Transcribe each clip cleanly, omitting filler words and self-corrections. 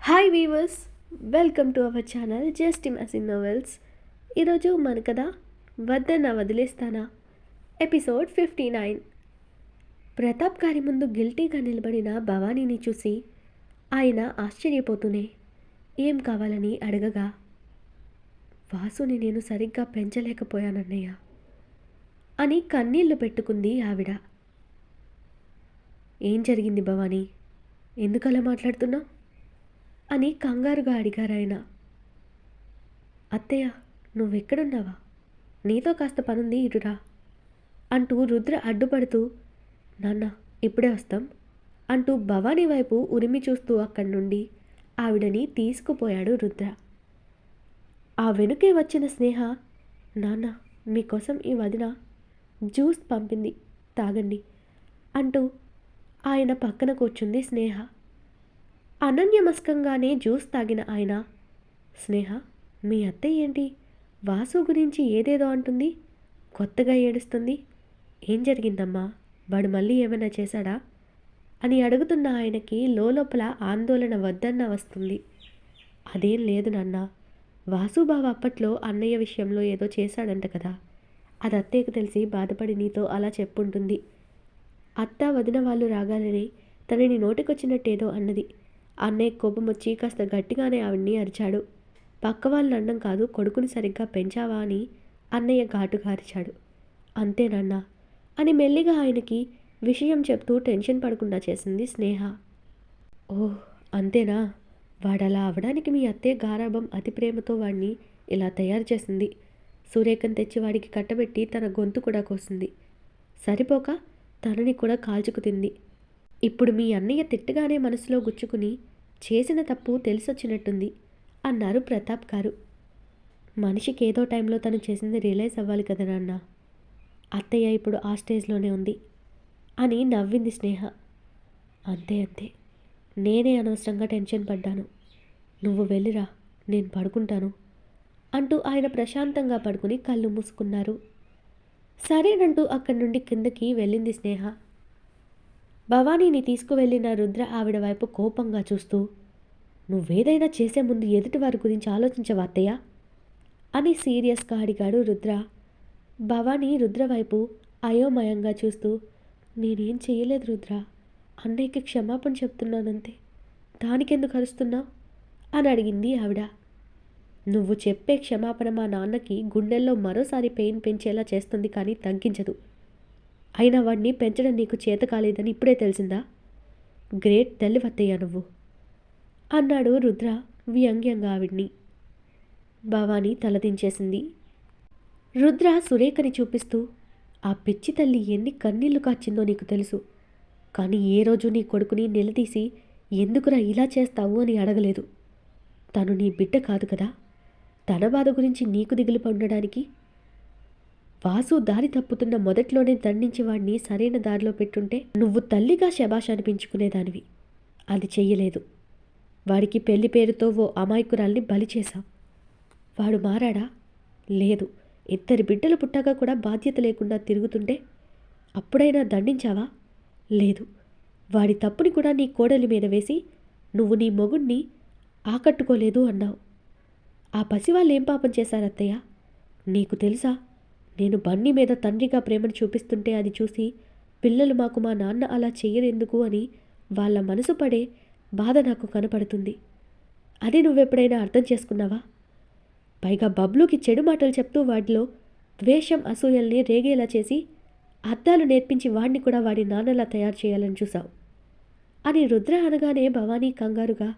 Hi weavers, welcome to our channel just imagine novels. ఈరోజు మన కథ వద్దన్నా వదిలేస్తానా ఎపిసోడ్ 59. ప్రతాప్ గారి ముందు గిల్టీగా నిలబడిన భవానీని చూసి ఆయన ఆశ్చర్యపోతూనే ఏం కావాలని అడగగా, వాసుని నేను సరిగ్గా పెంచలేకపోయానన్నయ్య అని కన్నీళ్లు పెట్టుకుంది ఆవిడ. ఏం జరిగింది భవానీ, ఎందుకలా మాట్లాడుతున్నావు అని కంగారుగా అడిగారాయన. అత్తయ్య, నువ్వెక్కడున్నావా? నీతో కాస్త పనుంది, ఇటురా అంటూ రుద్ర అడ్డుపడుతూ, నాన్న ఇప్పుడే వస్తాం అంటూ భవానీ వైపు ఉరిమి చూస్తూ అక్కడి నుండి ఆవిడని తీసుకుపోయాడు రుద్ర. ఆ వెనుకే వచ్చిన స్నేహ, నాన్న మీకోసం ఈ వదిన జ్యూస్ పంపింది, తాగండి అంటూ ఆయన పక్కన కూర్చుంది స్నేహ. అనన్యమస్కంగానే జ్యూస్ తాగిన ఆయన, స్నేహ మీ అత్తయ్య ఏంటి వాసు గురించి ఏదేదో అంటుంది, కొత్తగా ఏడుస్తుంది, ఏం జరిగిందమ్మా, వాడు మళ్ళీ ఏమైనా చేశాడా అని అడుగుతున్న ఆయనకి లోపల ఆందోళన వద్దన్న వస్తుంది. అదేం లేదు నాన్న, వాసుబావ అప్పట్లో అన్నయ్య విషయంలో ఏదో చేశాడంట కదా, అది అత్తయ్యకు తెలిసి బాధపడి నీతో అలా చెప్పుంటుంది. అత్త వదిన వాళ్ళు రాగానే తనని నోటికొచ్చినట్టేదో అన్నది. అన్నయ్య కోపం వచ్చి కాస్త గట్టిగానే ఆవిడ్ని అరిచాడు. పక్క వాళ్ళని అన్నం కాదు, కొడుకుని సరిగ్గా పెంచావా అని అన్నయ్య ఘాటుగా అరిచాడు. అంతేనన్నా అని మెల్లిగా ఆయనకి విషయం చెప్తూ టెన్షన్ పడకుండా చేసింది స్నేహ. ఓహ్ అంతేనా, వాడలా అవడానికి మీ అత్తయ్య గారాబం అతి ప్రేమతో వాడిని ఇలా తయారు చేసింది. సూర్యకం తెచ్చి వాడికి కట్టబెట్టి తన గొంతు కూడా కోసింది. సరిపోక తనని కూడా కాల్చుకు తింది. ఇప్పుడు మీ అన్నయ్య తిట్టగానే మనసులో గుచ్చుకుని చేసిన తప్పు తెలిసొచ్చినట్టుంది అన్నారు ప్రతాప్ గారు. మనిషికి ఏదో టైంలో తను చేసింది రియలైజ్ అవ్వాలి కదా నాన్న, అత్తయ్య ఇప్పుడు ఆ స్టేజ్లోనే ఉంది అని నవ్వింది స్నేహ. అంతే అంతే, నేనే అనవసరంగా టెన్షన్ పడ్డాను, నువ్వు వెళ్ళిరా, నేను పడుకుంటాను అంటూ ఆయన ప్రశాంతంగా పడుకుని కళ్ళు మూసుకున్నారు. సరేనంటూ అక్కడి నుండి కిందకి వెళ్ళింది స్నేహ. భవానీని తీసుకువెళ్ళిన రుద్ర ఆవిడ వైపు కోపంగా చూస్తూ, నువ్వేదైనా చేసే ముందు ఎదుటివారి గురించి ఆలోచించవా అత్తయ్య అని సీరియస్గా అడిగాడు రుద్ర. భవానీ రుద్ర వైపు అయోమయంగా చూస్తూ, నేనేం చేయలేదు రుద్ర, అన్నయ్యకి క్షమాపణ చెప్తున్నానంతే, దానికెందుకు అరుస్తున్నావు అని అడిగింది ఆవిడ. నువ్వు చెప్పే క్షమాపణ మా నాన్నకి గుండెల్లో మరోసారి పెయిన్ పెంచేలా చేస్తుంది కానీ తగ్గించదు. అయినా వాడిని పెంచడం నీకు చేత కాలేదని ఇప్పుడే తెలిసిందా? గ్రేట్ తెలివత్తయ్యా నువ్వు అన్నాడు రుద్ర వ్యంగ్యంగా ఆవిడ్ని. భవానీ తలదించేసింది. రుద్ర సురేఖని చూపిస్తూ, ఆ పిచ్చి తల్లి ఎన్ని కన్నీళ్లు కాచిందో నీకు తెలుసు, కానీ ఏ రోజు నీ కొడుకుని నిలదీసి ఎందుకురా ఇలా చేస్తావు అని అడగలేదు. తను నీ బిడ్డ కాదు కదా, తన బాధ గురించి నీకు దిగులు పడడానికి. వాసు దారి తప్పుతున్న మొదట్లోనే దండించి వాడిని సరైన దారిలో పెట్టుంటే నువ్వు తల్లిగా శబాష్ అనిపించుకునేదానివి. అది చెయ్యలేదు. వాడికి పెళ్లి పేరుతో ఓ అమాయకురాల్ని బలి చేశావు. వాడు మారాడా? లేదు. ఇద్దరి బిడ్డలు పుట్టాక కూడా బాధ్యత లేకుండా తిరుగుతుంటే అప్పుడైనా దండించావా? లేదు. వాడి తప్పుని కూడా నీ కోడలి మీద వేసి నువ్వు నీ మొగుణ్ణి ఆకట్టుకోలేదు అన్నావు. ఆ పసివాళ్ళు ఏం పాపం చేశారత్తయ్య? నీకు తెలుసా, నేను బండి మీద తండ్రిగా ప్రేమను చూపిస్తుంటే అది చూసి పిల్లలు మాకు మా నాన్న అలా చెయ్యరెందుకు అని వాళ్ళ మనసు పడే బాధ నాకు కనపడుతుంది. అది నువ్వెప్పుడైనా అర్థం చేసుకున్నావా? పైగా బబ్లుకి చెడు మాటలు చెప్తూ వాడిలో ద్వేషం అసూయల్ని రేగేలా చేసి అర్థాలు నేర్పించి వాడిని కూడా వాడి నాన్నలా తయారు చేయాలని చూశావు అని రుద్ర అనగానే భవానీ కంగారుగా,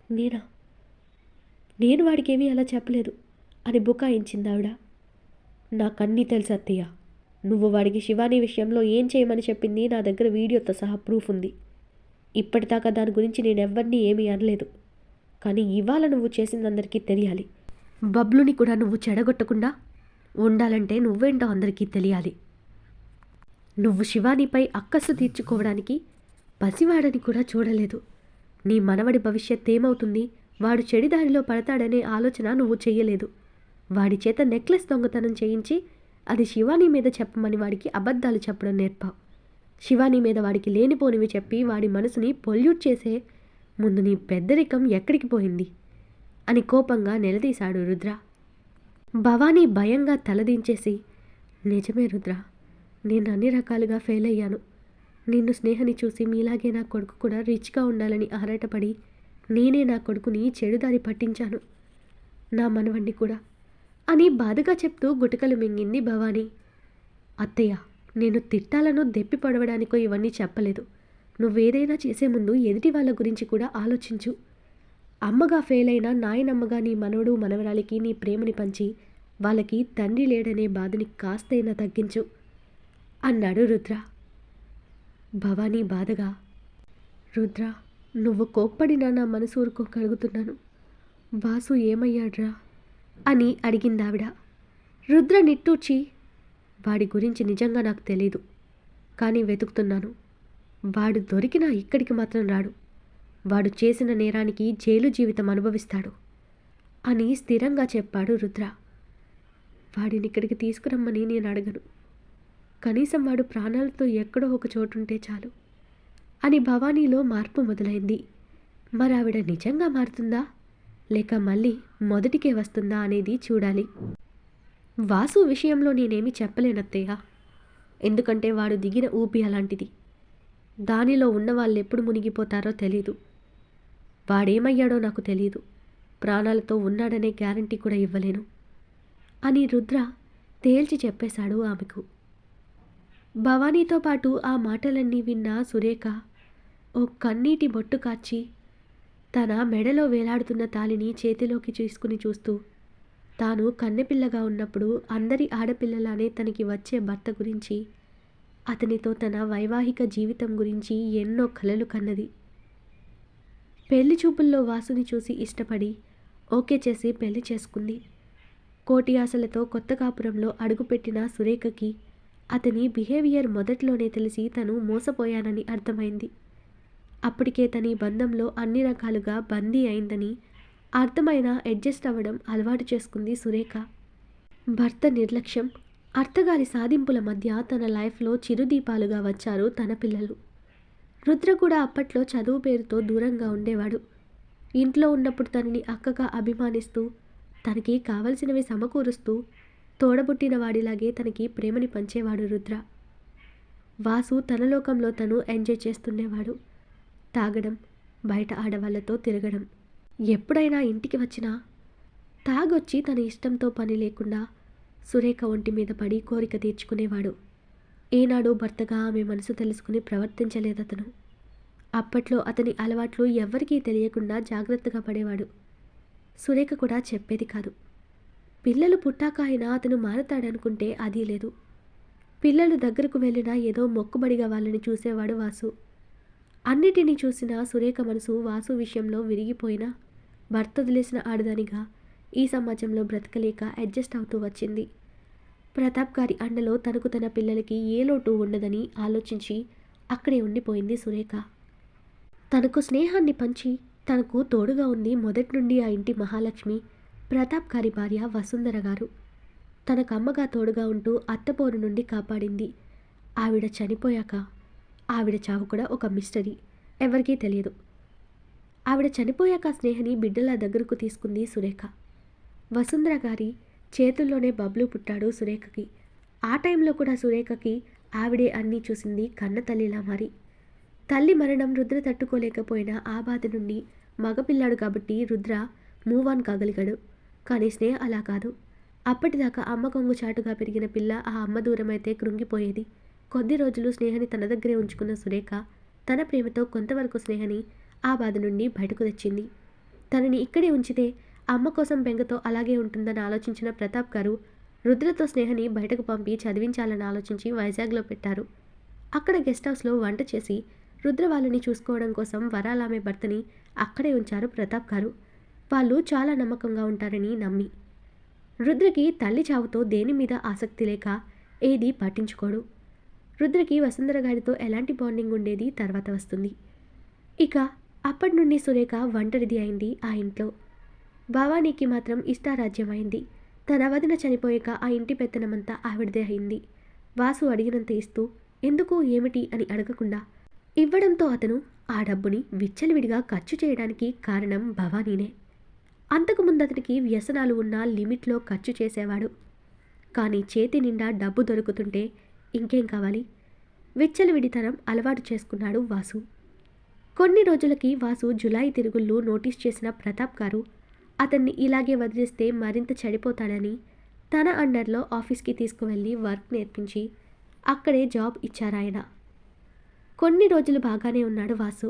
నేనా? నేను వాడికేమీ అలా చెప్పలేదు అని బుకాయించింది ఆవిడ. నాకన్నీ తెలుసు అత్తయ్య, నువ్వు వాడికి శివాని విషయంలో ఏం చేయమని చెప్పింది నా దగ్గర వీడియోతో సహా ప్రూఫ్ ఉంది. ఇప్పటిదాకా దాని గురించి నేనెవ్వరినీ ఏమీ అనలేదు, కానీ ఇవాళ నువ్వు చేసిందందరికీ తెలియాలి. బబ్లుని కూడా నువ్వు చెడగొట్టకుండా ఉండాలంటే నువ్వేంటో అందరికీ తెలియాలి. నువ్వు శివానిపై అక్కసు తీర్చుకోవడానికి పసివాడని కూడా చూడలేదు. నీ మనవడి భవిష్యత్ ఏమవుతుంది, వాడు చెడిదారిలో పడతాడనే ఆలోచన నువ్వు చెయ్యలేదు. వాడి చేత నెక్లెస్ దొంగతనం చేయించి అది శివాని మీద చెప్పమని వాడికి అబద్ధాలు చెప్పడం నేర్పావు. శివాని మీద వాడికి లేనిపోనివి చెప్పి వాడి మనసుని పొల్యూట్ చేసే ముందు నీ పెద్దరికం ఎక్కడికి పోయింది అని కోపంగా నిలదీశాడు రుద్ర. భవానీ భయంగా తలదించేసి, నిజమే రుద్ర, నేను అన్ని రకాలుగా ఫెయిల్ అయ్యాను. నిన్ను స్నేహని చూసి మీలాగే నా కొడుకు కూడా రిచ్గా ఉండాలని ఆరాటపడి నేనే నా కొడుకుని చెడుదారి పట్టించాను, నా మనవణ్ణి కూడా అని బాధగా చెప్తూ గుటకలు మింగింది భవానీ. అత్తయ్య, నేను తిట్టాలను దెప్పి పడవడానికో ఇవన్నీ చెప్పలేదు. నువ్వేదైనా చేసే ముందు ఎదుటి వాళ్ళ గురించి కూడా ఆలోచించు. అమ్మగా ఫెయిల్ అయినా నాయనమ్మగా నీ మనవడు మనవరాలికి నీ ప్రేమని పంచి వాళ్ళకి తండ్రి లేడనే బాధని కాస్తైనా తగ్గించు అన్నాడు రుద్ర. భవానీ బాధగా, రుద్ర, నువ్వు కోప్పడినా నా మనసు ఊరుకోగలుగుతున్నాను. వాసు ఏమయ్యాడ్రా అని అడిగిందావిడ. రుద్ర నిట్టూర్చి, వాడి గురించి నిజంగా నాకు తెలీదు, కానీ వెతుకుతున్నాను. వాడు దొరికినా ఇక్కడికి మాత్రం రాడు. వాడు చేసిన నేరానికి జైలు జీవితం అనుభవిస్తాడు అని స్థిరంగా చెప్పాడు రుద్ర. వాడిని ఇక్కడికి తీసుకురమ్మని నేను అడగను. కనీసం వాడు ప్రాణాలతో ఎక్కడో ఒక చోటుంటే చాలు అని భవానీలో మార్పు మొదలైంది. మరావిడ నిజంగా మారుతుందా లేక మళ్ళీ మొదటికే వస్తుందా అనేది చూడాలి. వాసు విషయంలో నేనేమి చెప్పలేనత్తయ్య, ఎందుకంటే వాడు దిగిన ఊపి అలాంటిది. దానిలో ఉన్న వాళ్ళు ఎప్పుడు మునిగిపోతారో తెలీదు. వాడేమయ్యాడో నాకు తెలీదు. ప్రాణాలతో ఉన్నాడనే గ్యారంటీ కూడా ఇవ్వలేను అని రుద్ర తేల్చి చెప్పేశాడు ఆమెకు. భవానీతో పాటు ఆ మాటలన్నీ విన్న సురేఖ ఓ కన్నీటి బొట్టు కాచి తన మెడలో వేలాడుతున్న తాలిని చేతిలోకి తీసుకుని చూస్తూ, తాను కన్నెపిల్లగా ఉన్నప్పుడు అందరి ఆడపిల్లలానే తనకి వచ్చే భర్త గురించి, అతనితో తన వైవాహిక జీవితం గురించి ఎన్నో కలలు కన్నది. పెళ్లి చూపుల్లో వాసుని చూసి ఇష్టపడి ఓకే చేసి పెళ్లి చేసుకుంది. కోటి ఆశలతో కొత్త కాపురంలో అడుగుపెట్టిన సురేఖకి అతని బిహేవియర్ మొదట్లోనే తెలిసి తను మోసపోయానని అర్థమైంది. అప్పటికే తన బంధంలో అన్ని రకాలుగా బందీ అయిందని అర్థమైన అడ్జస్ట్ అవ్వడం అలవాటు చేసుకుంది సురేఖ. భర్త నిర్లక్ష్యం, అర్థగాలి సాధింపుల మధ్య తన లైఫ్లో చిరుదీపాలుగా వచ్చారు తన పిల్లలు. రుద్ర కూడా అప్పట్లో చదువు పేరుతో దూరంగా ఉండేవాడు. ఇంట్లో ఉన్నప్పుడు తనని అక్కగా అభిమానిస్తూ తనకి కావలసినవి సమకూరుస్తూ తోడబుట్టిన వాడిలాగే తనకి ప్రేమని పంచేవాడు రుద్ర. వాసు తన లోకంలో తను ఎంజాయ్ చేస్తుండేవాడు. తాగడం, బయట ఆడవాళ్లతో తిరగడం. ఎప్పుడైనా ఇంటికి వచ్చినా తాగొచ్చి తన ఇష్టంతో పని లేకుండా సురేఖ ఒంటి మీద పడి కోరిక తీర్చుకునేవాడు. ఏనాడు భర్తగా ఆమె మనసు తెలుసుకుని ప్రవర్తించలేదతను. అప్పట్లో అతని అలవాట్లు ఎవ్వరికీ తెలియకుండా జాగ్రత్తగా పడేవాడు. సురేఖ కూడా చెప్పేది కాదు. పిల్లలు పుట్టాక అయినా అతను మారతాడనుకుంటే అదీ లేదు. పిల్లలు దగ్గరకు వెళ్ళినా ఏదో మొక్కుబడిగా వాళ్ళని చూసేవాడు వాసు. అన్నిటినీ చూసిన సురేఖ మనసు వాసు విషయంలో విరిగిపోయినా భర్త వదిలేసిన ఆడదానిగా ఈ సమాజంలో బ్రతకలేక అడ్జస్ట్ అవుతూ వచ్చింది. ప్రతాప్ గారి అండలో తనకు తన పిల్లలకి ఏ లోటు ఉండదని ఆలోచించి అక్కడే ఉండిపోయింది సురేఖ. తనకు స్నేహాన్ని పంచి తనకు తోడుగా ఉంది మొదటి నుండి ఆ ఇంటి మహాలక్ష్మి ప్రతాప్ గారి భార్య వసుంధర గారు. తనకు అమ్మగా తోడుగా ఉంటూ అత్తపోరు నుండి కాపాడింది. ఆవిడ చనిపోయాక ఆవిడ చావు కూడా ఒక మిస్టరీ, ఎవరికీ తెలియదు. ఆవిడ చనిపోయాక స్నేహని బిడ్డల దగ్గరకు తీసుకుంది సురేఖ. వసుంధర గారి చేతుల్లోనే బబ్లు పుట్టాడు సురేఖకి. ఆ టైంలో కూడా సురేఖకి ఆవిడే అన్నీ చూసింది కన్న తల్లిలా మారి. తల్లి మరణం రుద్ర తట్టుకోలేకపోయినా ఆ బాధ నుండి మగపిల్లాడు కాబట్టి రుద్ర మూవ్ ఆన్ కాగలిగాడు. కానీ స్నేహ అలా కాదు. అప్పటిదాకా అమ్మ కొంగు చాటుగా పెరిగిన పిల్ల ఆ అమ్మ దూరమైతే కృంగిపోయేది. కొద్ది రోజులు స్నేహని తన దగ్గరే ఉంచుకున్న సురేఖ తన ప్రేమతో కొంతవరకు స్నేహని ఆ బాధ నుండి బయటకు తెచ్చింది. తనని ఇక్కడే ఉంచితే అమ్మ కోసం బెంగతో అలాగే ఉంటుందని ఆలోచించిన ప్రతాప్ గారు రుద్రతో స్నేహని బయటకు పంపి చదివించాలని ఆలోచించి వైజాగ్లో పెట్టారు. అక్కడ గెస్ట్ హౌస్లో వంట చేసి రుద్ర వాళ్ళని చూసుకోవడం కోసం వరాలామె భర్తని అక్కడే ఉంచారు ప్రతాప్ గారు. వాళ్ళు చాలా నమ్మకంగా ఉంటారని నమ్మి. రుద్రకి తల్లి చావుతో దేని మీద ఆసక్తి లేక ఏది పట్టించుకోడు. రుద్రకి వసుంధర గారితో ఎలాంటి బాండింగ్ ఉండేది తర్వాత వస్తుంది. ఇక అప్పటి నుండి సురేఖ ఒంటరిది అయింది ఆ ఇంట్లో. భవానీకి మాత్రం ఇష్టారాజ్యమైంది. తన వదిన చనిపోయాక ఆ ఇంటి పెత్తనమంతా ఆవిడదే అయింది. వాసు అడిగినంత ఇస్తూ ఎందుకు ఏమిటి అని అడగకుండా ఇవ్వడంతో అతను ఆ డబ్బుని విచ్చలవిడిగా ఖర్చు చేయడానికి కారణం భవానీనే. అంతకుముందు అతనికి వ్యసనాలు ఉన్న లిమిట్లో ఖర్చు చేసేవాడు. కానీ చేతి నిండా డబ్బు దొరుకుతుంటే ఇంకేం కావాలి? విచ్చలవిడితనం అలవాటు చేసుకున్నాడు వాసు. కొన్ని రోజులకి వాసు జులాయి తిరుగుళ్ళు నోటీస్ చేసిన ప్రతాప్ గారు అతన్ని ఇలాగే వదిలేస్తే మరింత చెడిపోతాడని తన అండర్లో ఆఫీస్కి తీసుకువెళ్ళి వర్క్ నేర్పించి అక్కడే జాబ్ ఇచ్చారాయన. కొన్ని రోజులు బాగానే ఉన్నాడు వాసు.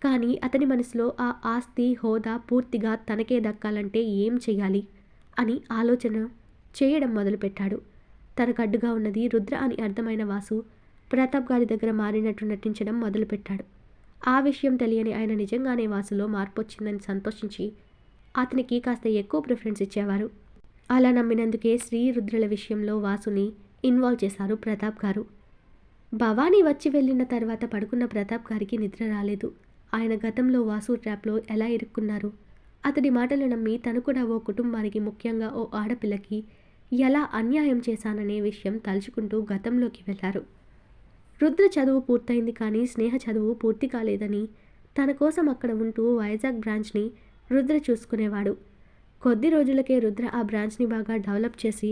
కానీ అతని మనసులో ఆ ఆస్తి హోదా పూర్తిగా తనకే దక్కాలంటే ఏం చెయ్యాలి అని ఆలోచన చేయడం మొదలుపెట్టాడు. తనకు అడ్డుగా ఉన్నది రుద్ర అని అర్థమైన వాసు ప్రతాప్ గారి దగ్గర మారినట్టు నటించడం మొదలుపెట్టాడు. ఆ విషయం తెలియని ఆయన నిజంగానే వాసులో మార్పు వచ్చిందని సంతోషించి అతనికి కాస్త ఎక్కువ ప్రిఫరెన్స్ ఇచ్చేవారు. అలా నమ్మినందుకే శ్రీ రుద్రల విషయంలో వాసుని ఇన్వాల్వ్ చేశారు ప్రతాప్ గారు. భవానీ వచ్చి వెళ్ళిన తర్వాత పడుకున్న ప్రతాప్ గారికి నిద్ర రాలేదు. ఆయన గతంలో వాసు ట్రాప్లో ఎలా ఇరుక్కున్నారు, అతడి మాటలు నమ్మి తను కూడా ఓ కుటుంబానికి, ముఖ్యంగా ఓ ఆడపిల్లకి ఎలా అన్యాయం చేశాననే విషయం తలుచుకుంటూ గతంలోకి వెళ్ళారు. రుద్ర చదువు పూర్తయింది కానీ స్నేహ చదువు పూర్తి కాలేదని తన కోసం అక్కడ ఉంటూ వైజాగ్ బ్రాంచ్ని రుద్ర చూసుకునేవాడు. కొద్ది రోజులకే రుద్ర ఆ బ్రాంచ్ని బాగా డెవలప్ చేసి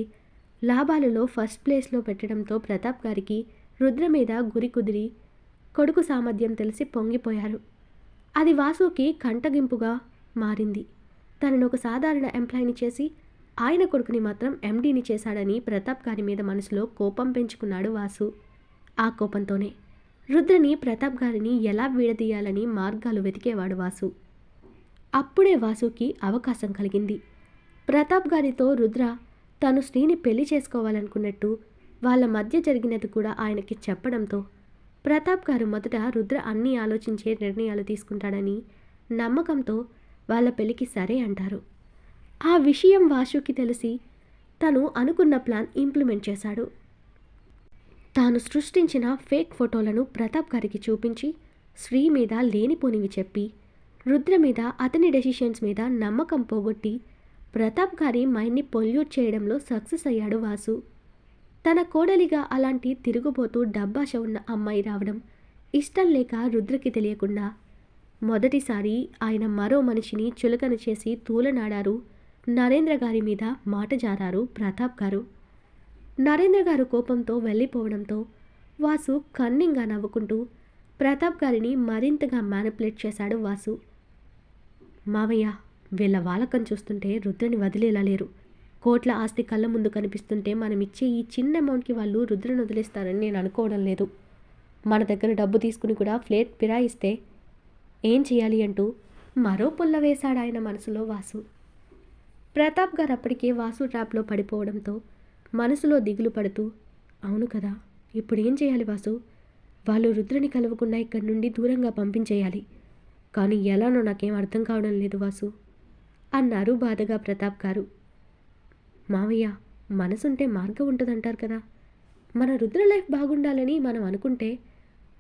లాభాలలో ఫస్ట్ ప్లేస్లో పెట్టడంతో ప్రతాప్ గారికి రుద్ర మీద గురి కుదిరి కొడుకు సామర్థ్యం తెలిసి పొంగిపోయారు. అది వాసుకి కంటగింపుగా మారింది. తనను ఒక సాధారణ ఎంప్లాయీని చేసి ఆయన కొడుకుని మాత్రం ఎండీని చేశాడని ప్రతాప్ గారి మీద మనసులో కోపం పెంచుకున్నాడు వాసు. ఆ కోపంతోనే రుద్రని, ప్రతాప్ గారిని ఎలా విడదీయాలని మార్గాలు వెతికేవాడు వాసు. అప్పుడే వాసుకి అవకాశం కలిగింది. ప్రతాప్ గారితో రుద్ర తను శ్రీని పెళ్లి చేసుకోవాలనుకున్నట్టు వాళ్ళ మధ్య జరిగినది కూడా ఆయనకి చెప్పడంతో ప్రతాప్ గారు మొదట రుద్ర అన్నీ ఆలోచించే నిర్ణయాలు తీసుకుంటాడని నమ్మకంతో వాళ్ళ పెళ్లికి సరే అంటారు. ఆ విషయం వాసుకి తెలిసి తను అనుకున్న ప్లాన్ ఇంప్లిమెంట్ చేశాడు. తాను సృష్టించిన ఫేక్ ఫోటోలను ప్రతాప్ గారికి చూపించి శ్రీ మీద లేనిపోనివి చెప్పి రుద్ర మీద, అతని డెసిషన్స్ మీద నమ్మకం పోగొట్టి ప్రతాప్ గారి మైండ్ని పొల్యూట్ చేయడంలో సక్సెస్ అయ్యాడు వాసు. తన కోడలిగా అలాంటి తిరుగుబోతూ డబ్బాష ఉన్న అమ్మాయి రావడం ఇష్టం లేక రుద్రకి తెలియకుండా మొదటిసారి ఆయన మరో మనిషిని చులకన చేసి తూలనాడారు. నరేంద్ర గారి మీద మాట జారారు ప్రతాప్ గారు. నరేంద్ర గారు కోపంతో వెళ్ళిపోవడంతో వాసు కన్నింగా నవ్వుకుంటూ ప్రతాప్ గారిని మరింతగా మ్యానిపులేట్ చేశాడు వాసు. మావయ్య, వీళ్ళ వాలకం చూస్తుంటే రుద్రని వదిలేలా లేరు. కోట్ల ఆస్తి కళ్ళ ముందు కనిపిస్తుంటే మనం ఇచ్చే ఈ చిన్న అమౌంట్కి వాళ్ళు రుద్రను వదిలేస్తారని నేను అనుకోవడం లేదు. మన దగ్గర డబ్బు తీసుకుని కూడా ఫ్లేట్ ఫిరాయిస్తే ఏం చేయాలి అంటూ మరో పుల్ల వేశాడు ఆయన మనసులో వాసు. ప్రతాప్ గారు అప్పటికే వాసు ట్రాప్లో పడిపోవడంతో మనసులో దిగులు పడుతూ, అవును కదా, ఇప్పుడు ఏం చేయాలి వాసు? వాళ్ళు రుద్రని కలవకుండా ఇక్కడి నుండి దూరంగా పంపించేయాలి. కానీ ఎలానో నాకేం అర్థం కావడం లేదు వాసు అన్నారు బాధగా ప్రతాప్ గారు. మావయ్య, మనసుంటే మార్గం ఉంటుందంటారు కదా. మన రుద్ర లైఫ్ బాగుండాలని మనం అనుకుంటే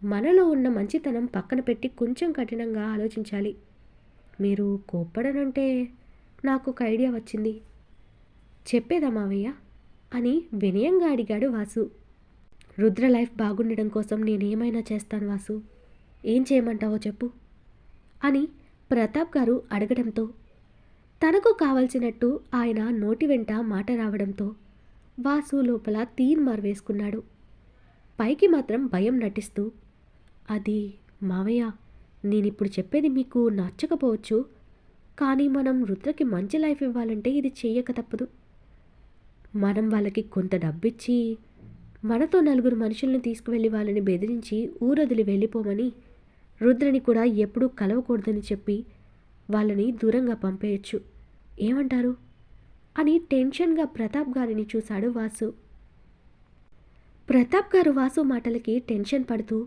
మనలో ఉన్న మంచితనం పక్కన పెట్టి కొంచెం కఠినంగా ఆలోచించాలి. మీరు కోప్పడనంటే నాకు ఒక ఐడియా వచ్చింది. చెప్పేదా మావయ్య అని వినయంగా అడిగాడు వాసు. రుద్ర లైఫ్ బాగుండడం కోసం నేనేమైనా చేస్తాను వాసు. ఏం చేయమంటావో చెప్పు అని ప్రతాప్ గారు అడగడంతో తనకు కావలసినట్టు ఆయన నోటి వెంట మాట రావడంతో వాసు లోపల తీన్మార్ వేసుకున్నాడు. పైకి మాత్రం భయం నటిస్తూ, అది మావయ్య, నేనిప్పుడు చెప్పేది మీకు నచ్చకపోవచ్చు. కానీ మనం రుద్రకి మంచి లైఫ్ ఇవ్వాలంటే ఇది చెయ్యక తప్పదు. మనం వాళ్ళకి కొంత డబ్బిచ్చి మనతో నలుగురు మనుషుల్ని తీసుకువెళ్ళి వాళ్ళని బెదిరించి ఊరొదిలి వెళ్ళిపోమని, రుద్రని కూడా ఎప్పుడూ కలవకూడదని చెప్పి వాళ్ళని దూరంగా పంపేయచ్చు. ఏమంటారు అని టెన్షన్గా ప్రతాప్ గారిని చూశాడు వాసు. ప్రతాప్ గారు వాసు మాటలకి టెన్షన్ పడుతూ,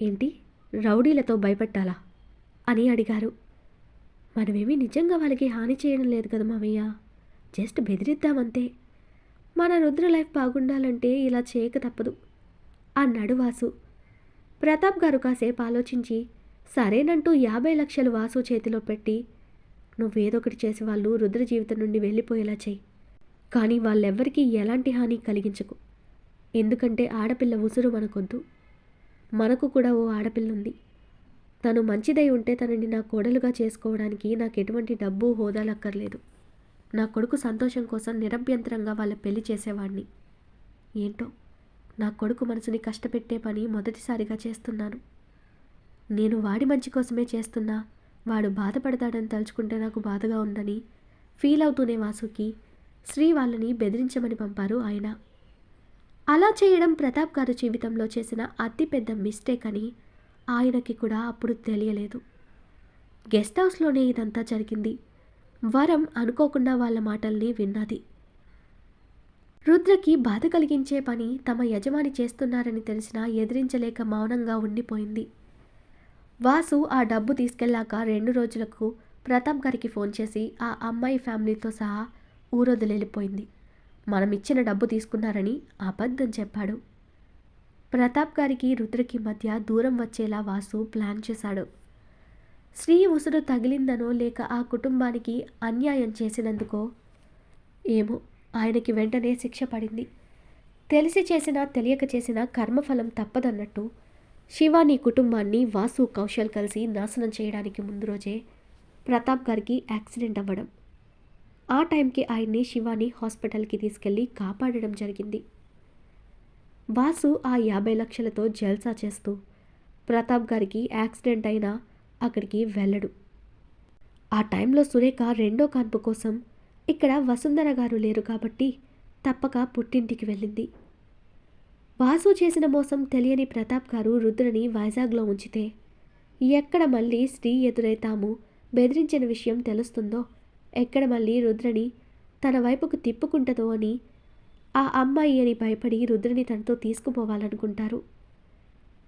ఏంటి, రౌడీలతో భయపెట్టాలా అని అడిగారు. మనమేమీ నిజంగా వాళ్ళకి హాని చేయడం లేదు కదా మావయ్య, జస్ట్ బెదిరిద్దామంతే. మన రుద్ర లైఫ్ బాగుండాలంటే ఇలా చేయక తప్పదు అన్నాడు వాసు. ప్రతాప్ గారు కాసేపు ఆలోచించి సరేనంటూ 50 లక్షలు వాసు చేతిలో పెట్టి, నువ్వేదొకటి చేసి వాళ్ళు రుద్ర జీవితం నుండి వెళ్ళిపోయేలా చెయ్యి. కానీ వాళ్ళెవ్వరికీ ఎలాంటి హాని కలిగించకు. ఎందుకంటే ఆడపిల్ల ఉసురు మనకొద్దు. మనకు కూడా ఓ ఆడపిల్ల ఉంది. తను మంచిదై ఉంటే తనని నా కోడలుగా చేసుకోవడానికి నాకు ఎటువంటి డబ్బు హోదాలక్కర్లేదు. నా కొడుకు సంతోషం కోసం నిరభ్యంతరంగా వాళ్ళ పెళ్లి చేసేవాడిని. ఏంటో నా కొడుకు మనసుని కష్టపెట్టే పని మొదటిసారిగా చేస్తున్నాను. నేను వాడి మంచి కోసమే చేస్తున్నా వాడు బాధపడతాడని తలుచుకుంటే నాకు బాధగా ఉందని ఫీల్ అవుతూనే వాసుకి శ్రీ వాళ్ళని బెదిరించమని పంపారు ఆయన. అలా చేయడం ప్రతాప్ గారు జీవితంలో చేసిన అతిపెద్ద మిస్టేక్ అని ఆయనకి కూడా అప్పుడు తెలియలేదు. గెస్ట్ హౌస్లోనే ఇదంతా జరిగింది. వరం అనుకోకుండా వాళ్ళ మాటల్ని విన్నది. రుద్రకి బాధ కలిగించే పని తమ యజమాని చేస్తున్నారని తెలిసినా ఎదిరించలేక మౌనంగా ఉండిపోయింది. వాసు ఆ డబ్బు తీసుకెళ్లాక 2 రోజులకు ప్రతాప్ గారికి ఫోన్ చేసి ఆ అమ్మాయి ఫ్యామిలీతో సహా ఊరొదిలిపోయింది. మనం ఇచ్చిన డబ్బు తీసుకున్నారని అబద్ధం చెప్పాడు. ప్రతాప్ గారికి రుద్రకి మధ్య దూరం వచ్చేలా వాసు ప్లాన్ చేశాడు. శ్రీ ఉసురు తగిలిందనో లేక ఆ కుటుంబానికి అన్యాయం చేసినందుకో ఏమో ఆయనకి వెంటనే శిక్ష పడింది. తెలిసి చేసినా తెలియక చేసినా కర్మఫలం తప్పదన్నట్టు శివాని కుటుంబాన్ని వాసు కౌశల్ కలిసి నాశనం చేయడానికి ముందు రోజే ప్రతాప్ గారికి యాక్సిడెంట్ అవ్వడం. ఆ టైంకి ఆయన్ని శివాని హాస్పిటల్కి తీసుకెళ్లి కాపాడడం జరిగింది. వాసు ఆ 50 లక్షలతో జల్సా చేస్తూ ప్రతాప్ గారికి యాక్సిడెంట్ అయినా అక్కడికి వెళ్ళడు. ఆ టైంలో సురేఖ రెండో కాన్పు కోసం ఇక్కడ వసుంధర గారు లేరు కాబట్టి తప్పక పుట్టింటికి వెళ్ళింది. వాసు చేసిన మోసం తెలియని ప్రతాప్ గారు రుద్రని వైజాగ్లో ఉంచితే ఎక్కడ మళ్ళీ శ్రీ ఎదురై తాము బెదిరించిన విషయం తెలుస్తుందో, ఎక్కడ మళ్ళీ రుద్రని తన వైపుకు తిప్పుకుంటుందో అని ఆ అమ్మాయి అని భయపడి రుద్రని తనతో తీసుకుపోవాలనుకుంటారు.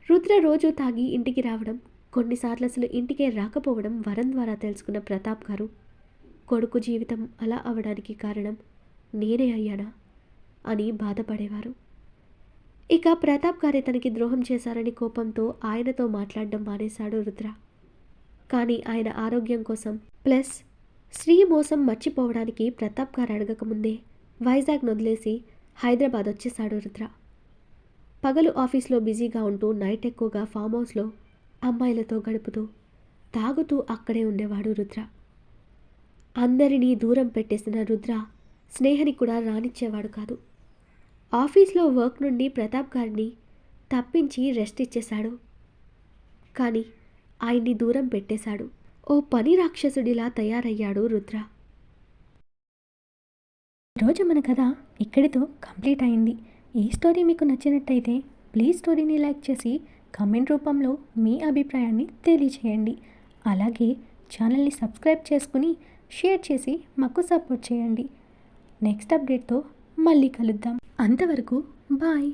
రుద్ర రోజు తాగి ఇంటికి రావడం, కొన్నిసార్లు అసలు ఇంటికే రాకపోవడం వరం ద్వారా తెలుసుకున్న ప్రతాప్ గారు కొడుకు జీవితం అలా అవడానికి కారణం నేనే అయ్యానా అని బాధపడేవారు. ఇక ప్రతాప్ గారే తనకి ద్రోహం చేశారని కోపంతో ఆయనతో మాట్లాడడం మానేశాడు రుద్ర. కానీ ఆయన ఆరోగ్యం కోసం ప్లస్ శ్రీ మోసం మర్చిపోవడానికి ప్రతాప్ గారు అడగకముందే వైజాగ్ వదిలేసి హైదరాబాద్ వచ్చేశాడు రుద్ర. పగలు ఆఫీస్లో బిజీగా ఉంటూ నైట్ ఎక్కువగా ఫామ్ హౌస్లో అమ్మాయిలతో గడుపుతూ తాగుతూ అక్కడే ఉండేవాడు రుద్ర. అందరినీ దూరం పెట్టేసిన రుద్ర స్నేహని కూడా రానిచ్చేవాడు కాదు. ఆఫీస్లో వర్క్ నుండి ప్రతాప్ గారిని తప్పించి రెస్ట్ ఇచ్చేశాడు. కానీ ఆయన్ని దూరం పెట్టేశాడు. ఓ పని రాక్షసుడిలా తయారయ్యాడు రుద్ర. ఈరోజు మన కథ ఇక్కడితో కంప్లీట్ అయింది. ఈ స్టోరీ మీకు నచ్చినట్టయితే ప్లీజ్ స్టోరీని లైక్ చేసి కామెంట్ రూపంలో మీ అభిప్రాయాన్ని తెలియచేయండి. అలాగే ఛానల్ని సబ్స్క్రైబ్ చేసుకుని షేర్ చేసి మాకు సపోర్ట్ చేయండి. నెక్స్ట్ అప్డేట్తో మళ్ళీ కలుద్దాం. అంతవరకు బాయ్.